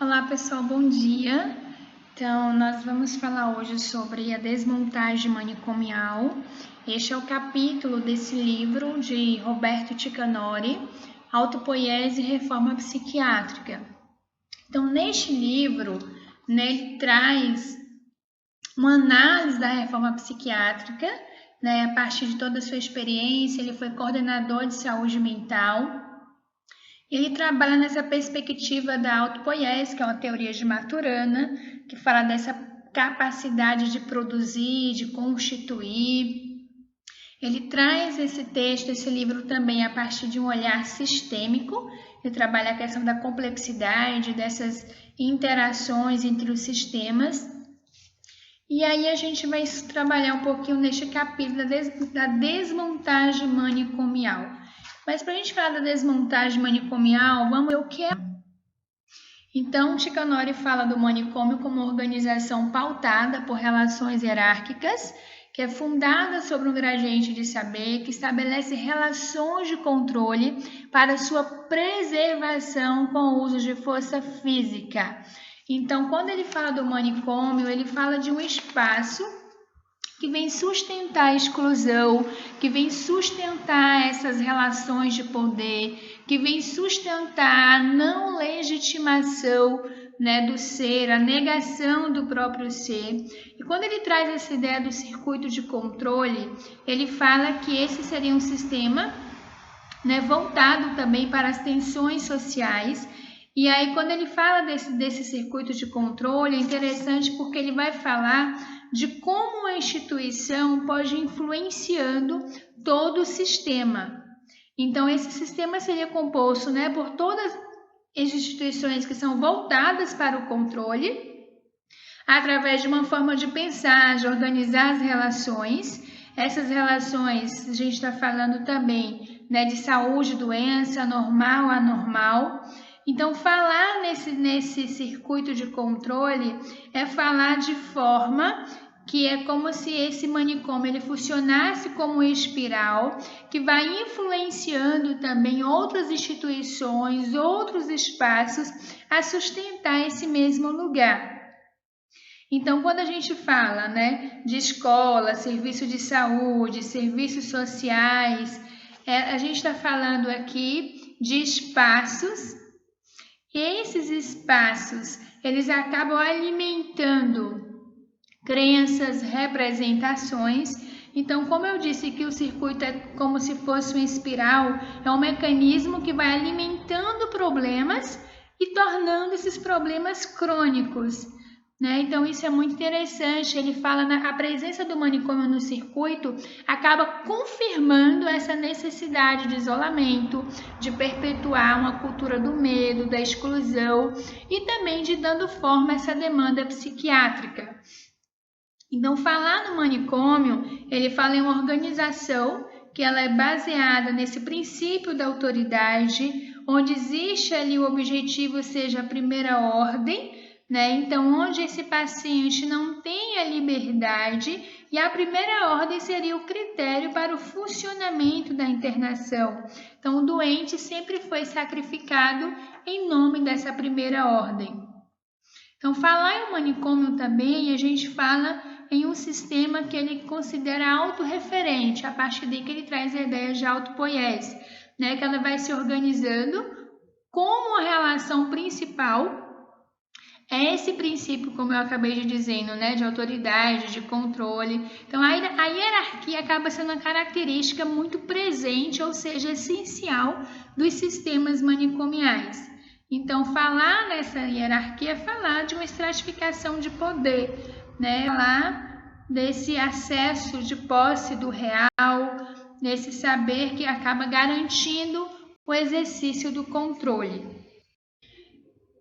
Olá pessoal, bom dia. Então, nós vamos falar hoje sobre a desmontagem manicomial. Este é o capítulo desse livro de Roberto Ticanori, Autopoiese e Reforma Psiquiátrica. Então, neste livro, ele traz uma análise da reforma psiquiátrica, a partir de toda a sua experiência. Ele foi coordenador de saúde mental. Ele trabalha nessa perspectiva da autopoiese, que é uma teoria de Maturana, que fala dessa capacidade de produzir, de constituir. Ele traz esse texto, esse livro também a partir de um olhar sistêmico. Ele trabalha a questão da complexidade, dessas interações entre os sistemas. E aí a gente vai trabalhar um pouquinho neste capítulo da desmontagem manicomial. Mas para a gente falar da desmontagem manicomial, vamos ver o que é. Então, Ticanori fala do manicômio como organização pautada por relações hierárquicas, que é fundada sobre um gradiente de saber, que estabelece relações de controle para sua preservação com o uso de força física. Então, quando ele fala do manicômio, ele fala de um espaço que vem sustentar a exclusão, que vem sustentar essas relações de poder, que vem sustentar a não legitimação, do ser, a negação do próprio ser. E quando ele traz essa ideia do circuito de controle, ele fala que esse seria um sistema, voltado também para as tensões sociais. E aí, quando ele fala desse circuito de controle, é interessante porque ele vai falar de como a instituição pode ir influenciando todo o sistema. Então, esse sistema seria composto por todas as instituições que são voltadas para o controle, através de uma forma de pensar, de organizar as relações. Essas relações, a gente está falando também de saúde, doença, normal, anormal. Então, falar nesse circuito de controle é falar de forma que é como se esse manicômio ele funcionasse como uma espiral que vai influenciando também outras instituições, outros espaços a sustentar esse mesmo lugar. Então, quando a gente fala de escola, serviço de saúde, serviços sociais, a gente está falando aqui de espaços. Esses espaços, eles acabam alimentando crenças, representações. Então, como eu disse que o circuito é como se fosse uma espiral, é um mecanismo que vai alimentando problemas e tornando esses problemas crônicos. Então, isso é muito interessante. Ele fala a presença do manicômio no circuito acaba confirmando essa necessidade de isolamento, de perpetuar uma cultura do medo, da exclusão e também de dando forma a essa demanda psiquiátrica. Então, falar no manicômio, ele fala em uma organização que ela é baseada nesse princípio da autoridade, onde existe ali o objetivo seja a primeira ordem, Então, onde esse paciente não tem a liberdade, e a primeira ordem seria o critério para o funcionamento da internação. Então, o doente sempre foi sacrificado em nome dessa primeira ordem. Então, falar em um manicômio também, a gente fala em um sistema que ele considera autorreferente, a partir daí que ele traz a ideia de autopoiese, que ela vai se organizando como a relação principal é esse princípio, como eu acabei de dizendo, de autoridade, de controle. Então, a hierarquia acaba sendo uma característica muito presente, ou seja, essencial dos sistemas manicomiais. Então, falar nessa hierarquia é falar de uma estratificação de poder, falar desse acesso de posse do real, desse saber que acaba garantindo o exercício do controle.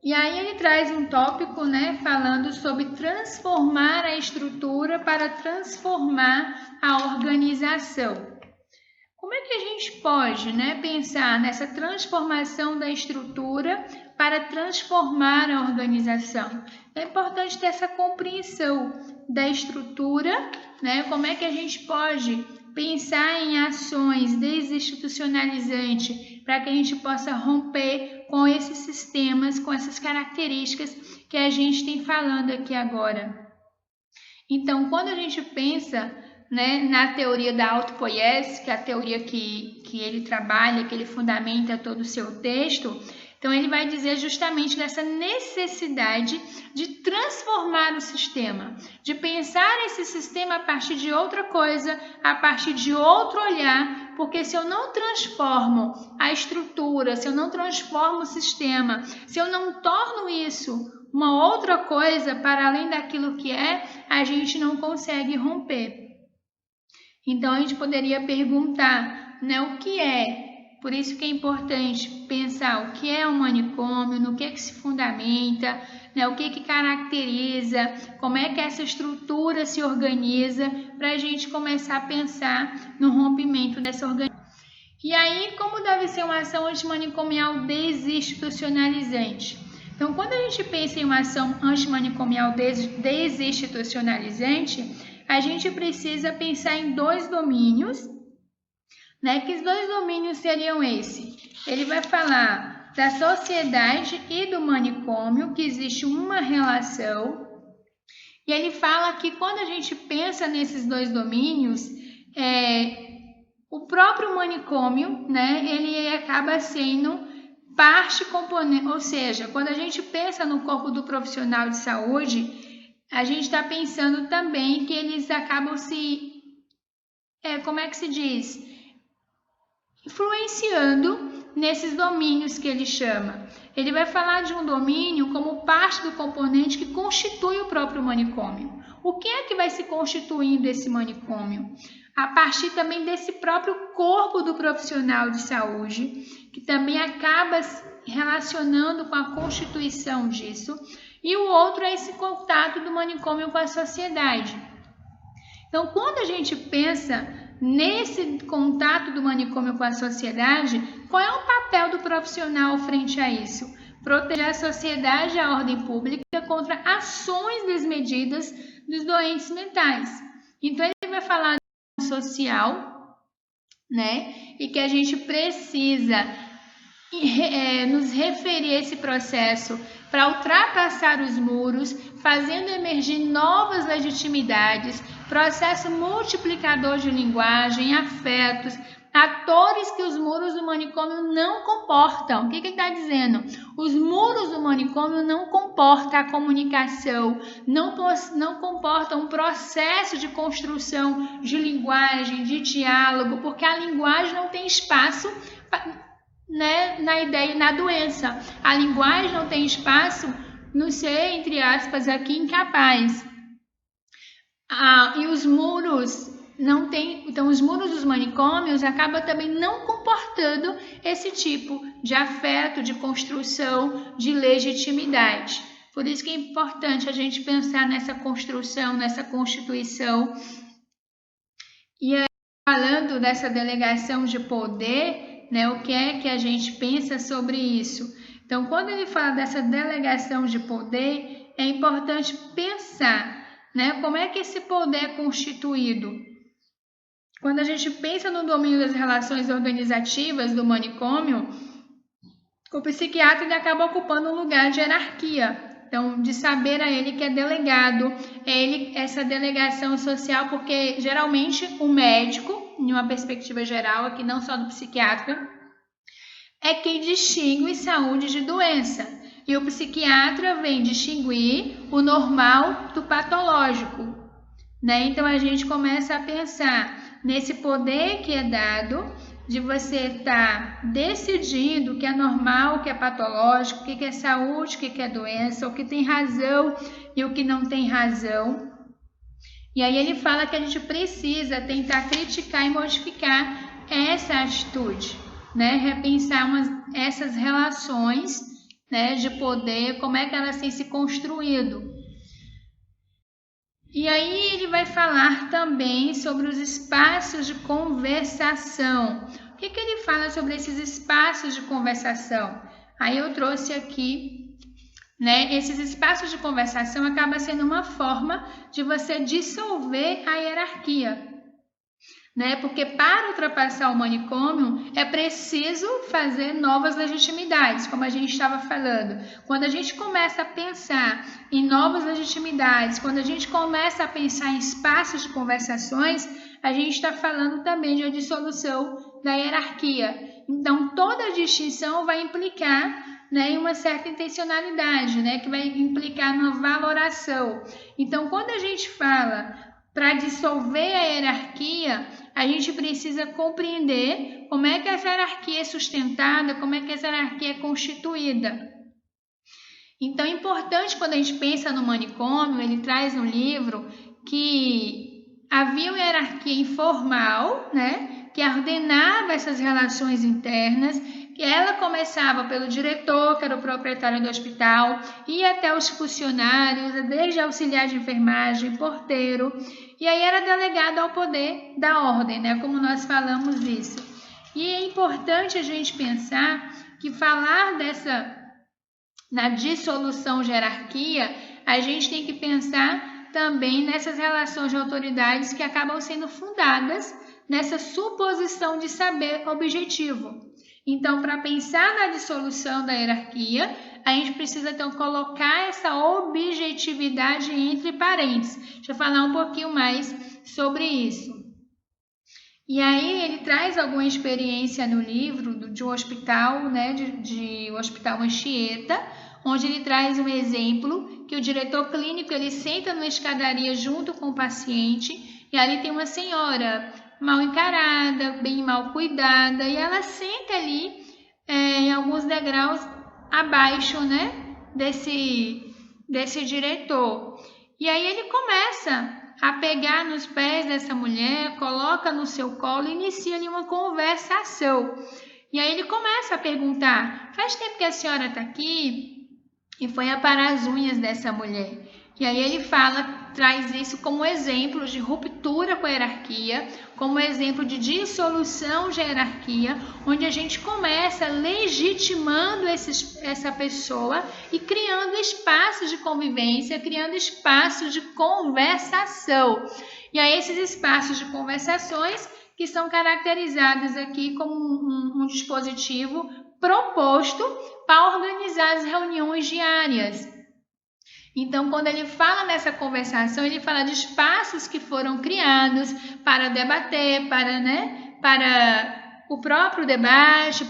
E aí ele traz um tópico, falando sobre transformar a estrutura para transformar a organização. Como é que a gente pode pensar nessa transformação da estrutura para transformar a organização? É importante ter essa compreensão da estrutura, como é que a gente pode pensar em ações desinstitucionalizantes para que a gente possa romper com esses sistemas, com essas características que a gente tem falando aqui agora. Então, quando a gente pensa, né, na teoria da autopoiese, que é a teoria que ele trabalha, que ele fundamenta todo o seu texto, então ele vai dizer justamente dessa necessidade de transformar o sistema, de pensar esse sistema a partir de outra coisa, a partir de outro olhar, porque se eu não transformo a estrutura, se eu não transformo o sistema, se eu não torno isso uma outra coisa para além daquilo que é, a gente não consegue romper. Então, a gente poderia perguntar, né, o que é? Por isso que é importante pensar o que é um manicômio, no que se fundamenta, né, o que caracteriza, como é que essa estrutura se organiza, para a gente começar a pensar no rompimento dessa organização. E aí, como deve ser uma ação antimanicomial desinstitucionalizante? Então, quando a gente pensa em uma ação antimanicomial desinstitucionalizante, a gente precisa pensar em dois domínios, né? Que os dois domínios seriam esse. Ele vai falar da sociedade e do manicômio, que existe uma relação. E ele fala que quando a gente pensa nesses dois domínios, o próprio manicômio, né? Ele acaba sendo parte componente, ou seja, quando a gente pensa no corpo do profissional de saúde, a gente está pensando também que eles acabam influenciando nesses domínios que ele chama. Ele vai falar de um domínio como parte do componente que constitui o próprio manicômio. O que é que vai se constituindo esse manicômio? A partir também desse próprio corpo do profissional de saúde, que também acaba relacionando com a constituição disso, e o outro é esse contato do manicômio com a sociedade. Então, quando a gente pensa nesse contato do manicômio com a sociedade, qual é o papel do profissional frente a isso? Proteger a sociedade e a ordem pública contra ações desmedidas dos doentes mentais. Então, ele vai falar social, né? E que a gente precisa nos referir a esse processo para ultrapassar os muros, fazendo emergir novas legitimidades, processo multiplicador de linguagem, afetos, atores que os muros do manicômio não comportam. O que ele está dizendo? Os muros do manicômio não comportam a comunicação, não comportam um processo de construção de linguagem, de diálogo, porque a linguagem não tem espaço, né, na ideia e na doença. A linguagem não tem espaço no ser, entre aspas, aqui incapaz. E os muros não tem, então os muros dos manicômios acabam também não comportando esse tipo de afeto, de construção, de legitimidade. Por isso que é importante a gente pensar nessa construção, nessa constituição. E aí, falando dessa delegação de poder, né, o que é que a gente pensa sobre isso? Então, quando ele fala dessa delegação de poder, é importante pensar, né, como é que esse poder é constituído. Quando a gente pensa no domínio das relações organizativas do manicômio, o psiquiatra ele acaba ocupando um lugar de hierarquia. Então, de saber a ele que é delegado, essa delegação social, porque geralmente o médico, em uma perspectiva geral, aqui não só do psiquiatra, é quem distingue saúde de doença. E o psiquiatra vem distinguir o normal do patológico, né? Então, a gente começa a pensar nesse poder que é dado de você estar decidindo o que é normal, o que é patológico, o que é saúde, o que é doença, o que tem razão e o que não tem razão. E aí ele fala que a gente precisa tentar criticar e modificar essa atitude, né? Repensar essas relações, né, de poder, como é que elas têm se construído. E aí ele vai falar também sobre os espaços de conversação. O que ele fala sobre esses espaços de conversação? Aí eu trouxe aqui, né, esses espaços de conversação acaba sendo uma forma de você dissolver a hierarquia. né? Porque para ultrapassar o manicômio é preciso fazer novas legitimidades, como a gente estava falando. Quando a gente começa a pensar em novas legitimidades, quando a gente começa a pensar em espaços de conversações, a gente está falando também de uma dissolução da hierarquia. Então, toda distinção vai implicar, né, em uma certa intencionalidade, né, que vai implicar numa valoração. Então, quando a gente fala para dissolver a hierarquia, a gente precisa compreender como é que essa hierarquia é sustentada, como é que essa hierarquia é constituída. Então, é importante quando a gente pensa no manicômio, ele traz no livro que havia uma hierarquia informal, né, que ordenava essas relações internas, que ela começava pelo diretor, que era o proprietário do hospital, ia até os funcionários, desde auxiliar de enfermagem, porteiro, e aí era delegado ao poder da ordem, né, como nós falamos isso. E é importante a gente pensar que falar na dissolução de hierarquia, a gente tem que pensar também nessas relações de autoridades que acabam sendo fundadas nessa suposição de saber objetivo. Então, para pensar na dissolução da hierarquia, a gente precisa então colocar essa objetividade entre parênteses. Deixa eu falar um pouquinho mais sobre isso. E aí ele traz alguma experiência no livro de um hospital, né, de Hospital Anchieta, onde ele traz um exemplo que o diretor clínico ele senta numa escadaria junto com o paciente e ali tem uma senhora mal encarada, bem mal cuidada, e ela senta ali em alguns degraus abaixo, né, desse diretor. E aí ele começa a pegar nos pés dessa mulher, coloca no seu colo e inicia ali uma conversação. E aí ele começa a perguntar, faz tempo que a senhora está aqui? E foi aparar as unhas dessa mulher. E aí ele traz isso como exemplo de ruptura com a hierarquia, como exemplo de dissolução de hierarquia, onde a gente começa legitimando essa pessoa e criando espaços de convivência, criando espaços de conversação. E aí esses espaços de conversações que são caracterizados aqui como um dispositivo proposto para organizar as reuniões diárias. Então, quando ele fala nessa conversação, ele fala de espaços que foram criados para debater, para o próprio debate,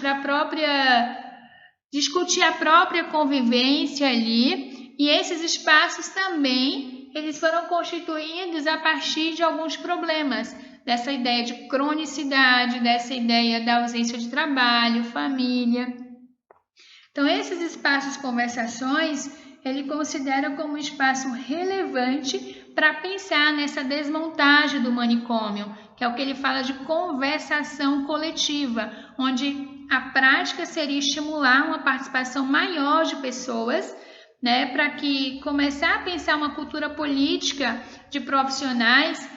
discutir a própria convivência ali. E esses espaços também, eles foram constituídos a partir de alguns problemas, dessa ideia de cronicidade, dessa ideia da ausência de trabalho, família. Então, esses espaços de conversações, ele considera como um espaço relevante para pensar nessa desmontagem do manicômio, que é o que ele fala de conversação coletiva, onde a prática seria estimular uma participação maior de pessoas, né, para que começar a pensar uma cultura política de profissionais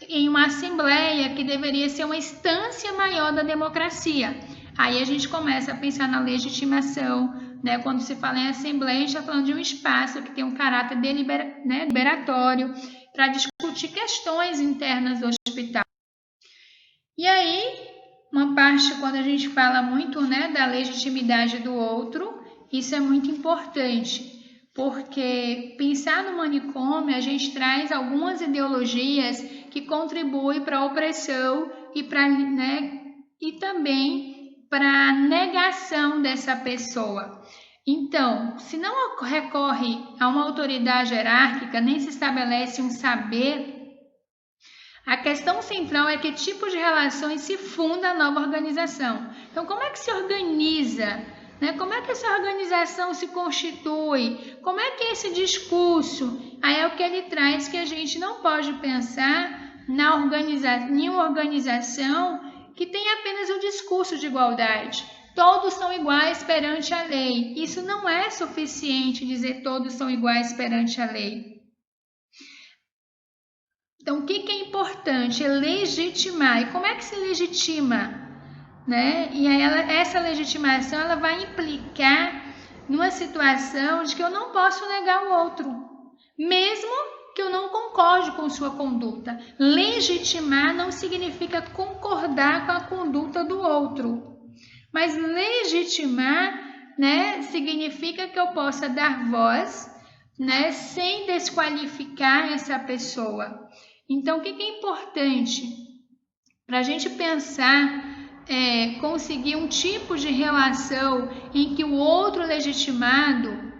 em uma assembleia que deveria ser uma instância maior da democracia. Aí a gente começa a pensar na legitimação, né? Quando se fala em assembleia, a gente está falando de um espaço que tem um caráter deliberatório para discutir questões internas do hospital. E aí, uma parte, quando a gente fala muito, né, da legitimidade do outro, isso é muito importante, porque pensar no manicômio, a gente traz algumas ideologias que contribuem para a opressão e também para a negação dessa pessoa. Então, se não recorre a uma autoridade hierárquica, nem se estabelece um saber, a questão central é que tipo de relações se funda a nova organização. Então, como é que se organiza? Né? Como é que essa organização se constitui? Como é que é esse discurso? Aí é o que ele traz, que a gente não pode pensar em uma organização que tem apenas o discurso de igualdade. Todos são iguais perante a lei. Isso não é suficiente dizer todos são iguais perante a lei. Então, o que é importante? É legitimar. E como é que se legitima? Né? E aí essa legitimação ela vai implicar numa situação de que eu não posso negar o outro, mesmo que eu não concorde com sua conduta. Legitimar não significa concordar com a conduta do outro, mas legitimar, né, significa que eu possa dar voz, né, sem desqualificar essa pessoa. Então, o que é importante para a gente pensar, conseguir um tipo de relação em que o outro legitimado,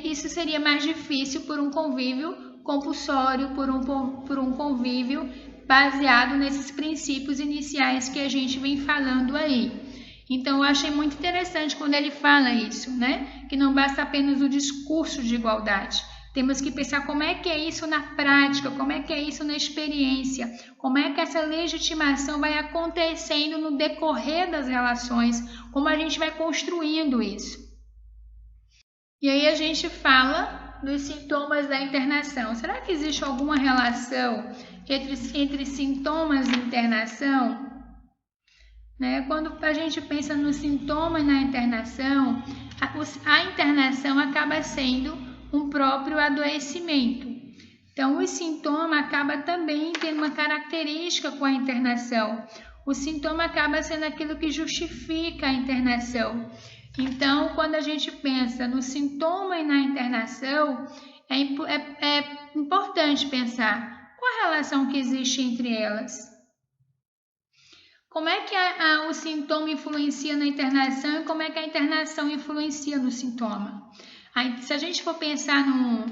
isso seria mais difícil por um convívio compulsório, por um convívio baseado nesses princípios iniciais que a gente vem falando aí. Então, eu achei muito interessante quando ele fala isso, né? Que não basta apenas o discurso de igualdade. Temos que pensar como é que é isso na prática, como é que é isso na experiência, como é que essa legitimação vai acontecendo no decorrer das relações, como a gente vai construindo isso. E aí a gente fala dos sintomas da internação. Será que existe alguma relação entre sintomas e internação? Né? Quando a gente pensa no sintoma e na internação, a internação acaba sendo um próprio adoecimento. Então, o sintoma acaba também tendo uma característica com a internação. O sintoma acaba sendo aquilo que justifica a internação. Então, quando a gente pensa no sintoma e na internação, é importante pensar qual a relação que existe entre elas. Como é que o sintoma influencia na internação e como é que a internação influencia no sintoma? Aí, se a gente for pensar no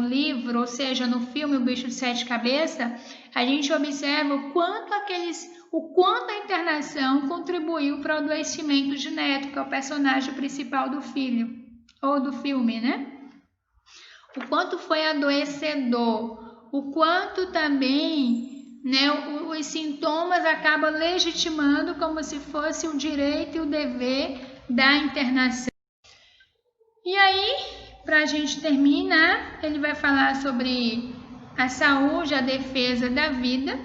livro, ou seja, no filme O Bicho de Sete Cabeças, a gente observa o quanto a internação contribuiu para o adoecimento de Neto, que é o personagem principal do filho, ou do filme, né? O quanto foi adoecedor, o quanto também, né, os sintomas acabam legitimando como se fosse o direito e o dever da internação. E aí, para a gente terminar, ele vai falar sobre a saúde, a defesa da vida.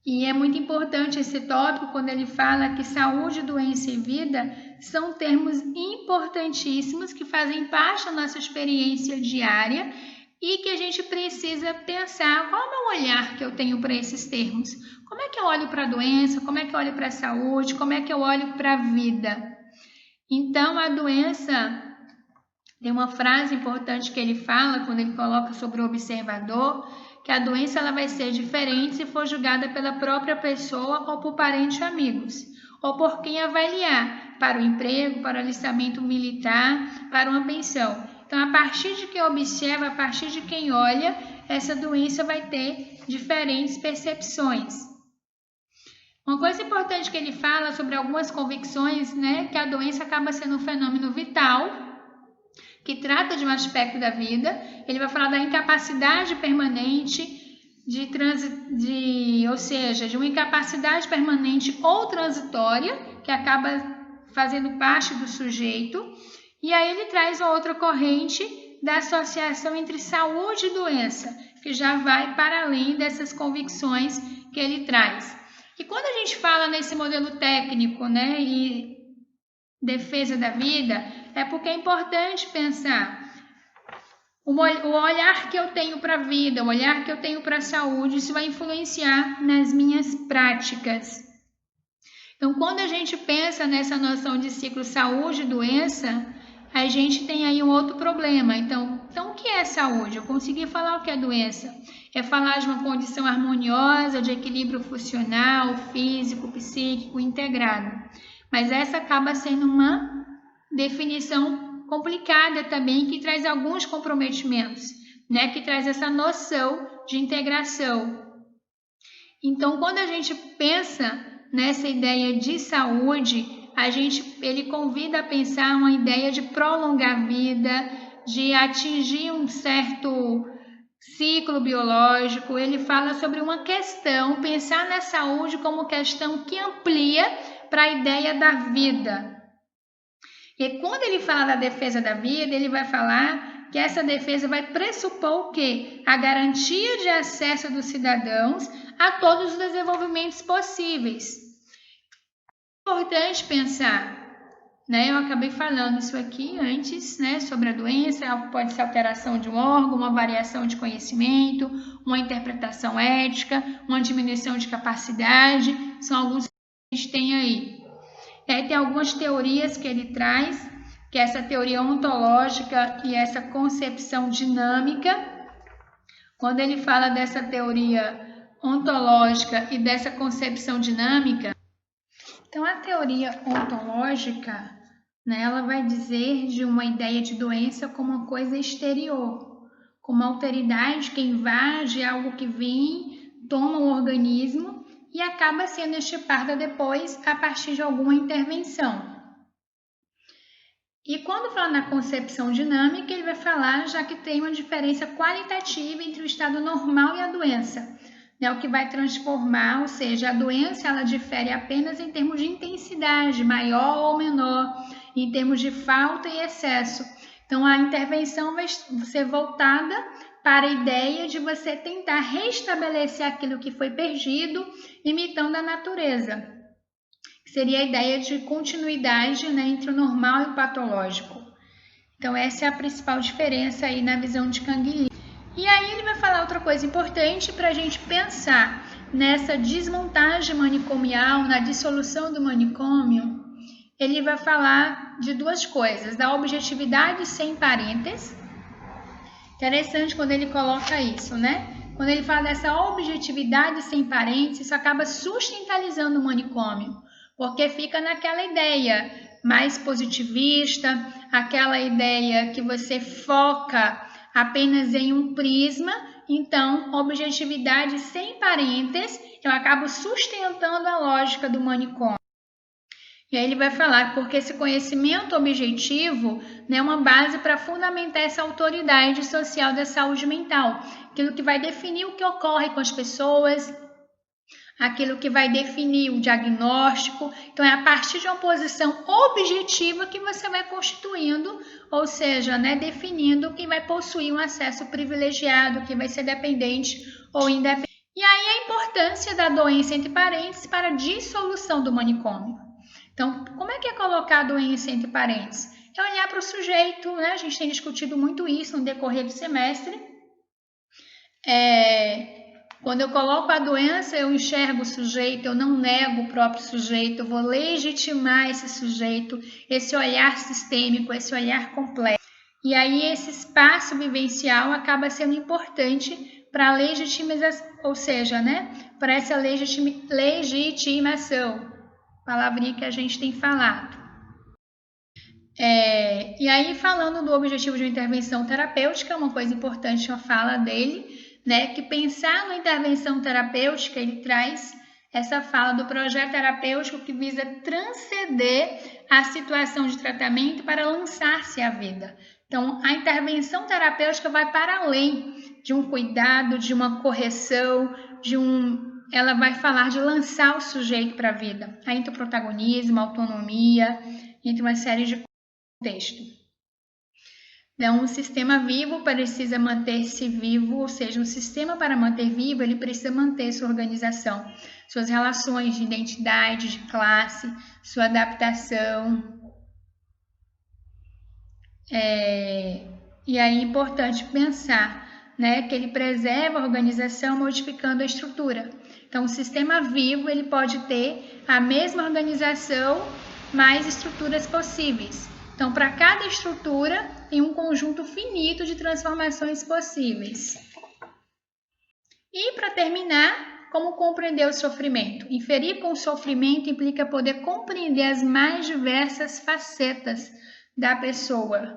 E é muito importante esse tópico quando ele fala que saúde, doença e vida são termos importantíssimos que fazem parte da nossa experiência diária e que a gente precisa pensar qual é o meu olhar que eu tenho para esses termos. Como é que eu olho para a doença? Como é que eu olho para a saúde? Como é que eu olho para a vida? Então, a doença, tem uma frase importante que ele fala quando ele coloca sobre o observador, que a doença ela vai ser diferente se for julgada pela própria pessoa ou por parentes ou amigos, ou por quem avaliar, para o emprego, para o alistamento militar, para uma pensão. Então, a partir de quem observa, a partir de quem olha, essa doença vai ter diferentes percepções. Uma coisa importante que ele fala sobre algumas convicções, né, que a doença acaba sendo um fenômeno vital, que trata de um aspecto da vida. Ele vai falar da incapacidade permanente, ou seja, de uma incapacidade permanente ou transitória, que acaba fazendo parte do sujeito. E aí ele traz uma outra corrente da associação entre saúde e doença, que já vai para além dessas convicções que ele traz. E quando a gente fala nesse modelo técnico, né, e defesa da vida, é porque é importante pensar o olhar que eu tenho para a vida, o olhar que eu tenho para a saúde, isso vai influenciar nas minhas práticas. Então, quando a gente pensa nessa noção de ciclo saúde e doença, a gente tem aí um outro problema. Então, o que é saúde? Eu consegui falar o que é doença. É falar de uma condição harmoniosa, de equilíbrio funcional, físico, psíquico, integrado. Mas essa acaba sendo uma definição complicada também, que traz alguns comprometimentos, né? Que traz essa noção de integração. Então, quando a gente pensa nessa ideia de saúde, ele convida a pensar uma ideia de prolongar a vida, de atingir um certo ciclo biológico. Ele fala sobre uma questão, pensar na saúde como questão que amplia para a ideia da vida. E quando ele fala da defesa da vida, ele vai falar que essa defesa vai pressupor o quê? A garantia de acesso dos cidadãos a todos os desenvolvimentos possíveis. É importante pensar né? Eu acabei falando isso aqui antes, né? Sobre a doença, pode ser alteração de um órgão, uma variação de conhecimento, uma interpretação ética, uma diminuição de capacidade, são alguns que a gente tem aí. Tem algumas teorias que ele traz, que é essa teoria ontológica e essa concepção dinâmica. Quando ele fala dessa teoria ontológica e dessa concepção dinâmica, então a teoria ontológica, né, ela vai dizer de uma ideia de doença como uma coisa exterior, como uma alteridade que invade algo que vem, toma o organismo e acaba sendo extirpada depois a partir de alguma intervenção. E quando fala na concepção dinâmica, ele vai falar já que tem uma diferença qualitativa entre o estado normal e a doença, né? O que vai transformar, ou seja, a doença ela difere apenas em termos de intensidade, maior ou menor, em termos de falta e excesso. Então, a intervenção vai ser voltada para a ideia de você tentar restabelecer aquilo que foi perdido, imitando a natureza. Seria a ideia de continuidade, né, entre o normal e o patológico. Então, essa é a principal diferença aí na visão de Canguilhem. E aí ele vai falar outra coisa importante para a gente pensar nessa desmontagem manicomial, na dissolução do manicômio. Ele vai falar de duas coisas, da objetividade sem parênteses. Interessante quando ele coloca isso, né? Quando ele fala dessa objetividade sem parênteses, isso acaba sustentalizando o manicômio, porque fica naquela ideia mais positivista, aquela ideia que você foca apenas em um prisma. Então, objetividade sem parênteses, eu acabo sustentando a lógica do manicômio. E aí ele vai falar porque esse conhecimento objetivo, né, é uma base para fundamentar essa autoridade social da saúde mental, aquilo que vai definir o que ocorre com as pessoas, aquilo que vai definir o diagnóstico. Então, é a partir de uma posição objetiva que você vai constituindo, ou seja, né, definindo quem vai possuir um acesso privilegiado, quem vai ser dependente ou independente. E aí a importância da doença entre parênteses para a dissolução do manicômio. Então, como é que é colocar a doença entre parênteses? É olhar para o sujeito, né? A gente tem discutido muito isso no decorrer do semestre. Quando eu coloco a doença, eu enxergo o sujeito, eu não nego o próprio sujeito, eu vou legitimar esse sujeito, esse olhar sistêmico, esse olhar complexo. E aí esse espaço vivencial acaba sendo importante para a legitimização, ou seja, né, para essa legitimação, palavrinha que a gente tem falado. E aí, falando do objetivo de uma intervenção terapêutica, uma coisa importante, uma fala dele, né, que pensar na intervenção terapêutica, ele traz essa fala do projeto terapêutico que visa transcender a situação de tratamento para lançar-se à vida. Então, a intervenção terapêutica vai para além de um cuidado, de uma correção, ela vai falar de lançar o sujeito para a vida. Aí entra o protagonismo, a autonomia, entre uma série de contextos. Então, um sistema vivo precisa manter-se vivo, ou seja, um sistema para manter vivo, ele precisa manter sua organização, suas relações de identidade, de classe, sua adaptação. E aí é importante pensar, né, que ele preserva a organização modificando a estrutura. Então, o sistema vivo ele pode ter a mesma organização, mais estruturas possíveis. Então, para cada estrutura, tem um conjunto finito de transformações possíveis. E, para terminar, como compreender o sofrimento? Inferir com o sofrimento implica poder compreender as mais diversas facetas da pessoa.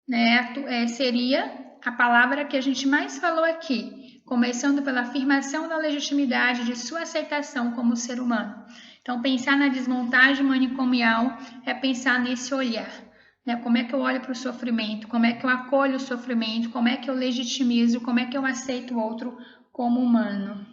Né? Seria a palavra que a gente mais falou aqui, começando pela afirmação da legitimidade de sua aceitação como ser humano. Então, pensar na desmontagem manicomial é pensar nesse olhar. Né? Como é que eu olho para o sofrimento? Como é que eu acolho o sofrimento? Como é que eu legitimizo? Como é que eu aceito o outro como humano?